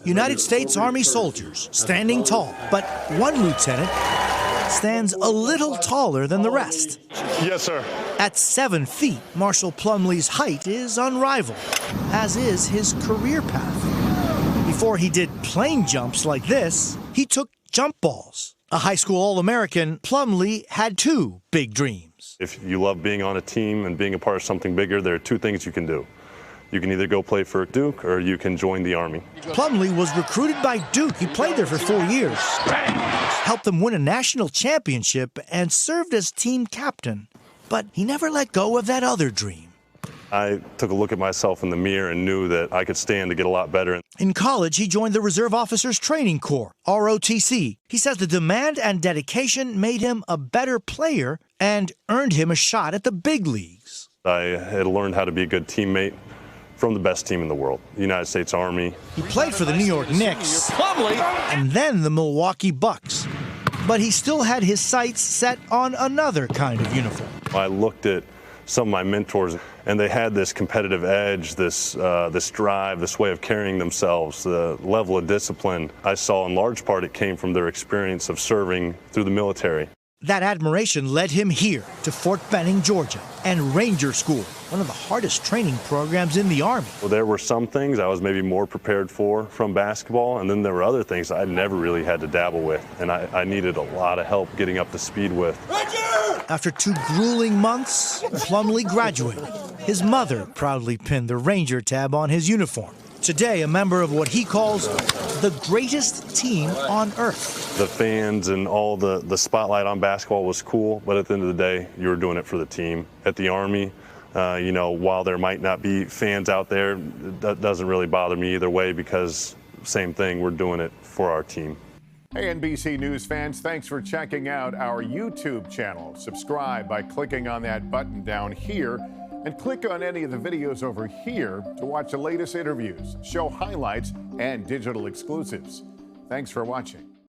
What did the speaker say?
United States Army soldiers standing tall, but one lieutenant stands a little taller than the rest. Yes, sir. At 7 feet, Marshall Plumlee's height is unrivaled, as is his career path. Before he did plane jumps like this, he took jump balls. A high school All-American, Plumlee had two big dreams. If you love being on a team and being a part of something bigger, there are two things you can do. You can either go play for Duke or you can join the Army. Plumlee was recruited by Duke. He played there for 4 years, helped them win a national championship, and served as team captain. But he never let go of that other dream. I took a look at myself in the mirror and knew that I could stand to get a lot better. In college, he joined the Reserve Officers Training Corps, ROTC. He says the demand and dedication made him a better player and earned him a shot at the big leagues. I had learned how to be a good teammate from the best team in the world, the United States Army. He played for the New York Knicks and then the Milwaukee Bucks. But he still had his sights set on another kind of uniform. I looked at some of my mentors, and they had this competitive edge, this drive, this way of carrying themselves, the level of discipline. I saw in large part it came from their experience of serving through the military. That admiration led him here to Fort Benning, Georgia, and Ranger School, one of the hardest training programs in the Army. Well, there were some things I was maybe more prepared for from basketball, and then there were other things I never really had to dabble with, and I needed a lot of help getting up to speed with. After 2 grueling months, Plumlee graduated. His mother proudly pinned the Ranger tab on his uniform. Today, a member of what he calls the greatest team on earth. The fans and all the spotlight on basketball was cool, but at the end of the day, you were doing it for the team. At the Army, while there might not be fans out there, that doesn't really bother me either way because same thing, we're doing it for our team. Hey, NBC News fans, thanks for checking out our YouTube channel. Subscribe by clicking on that button down here and click on any of the videos over here to watch the latest interviews, show highlights, and digital exclusives. Thanks for watching.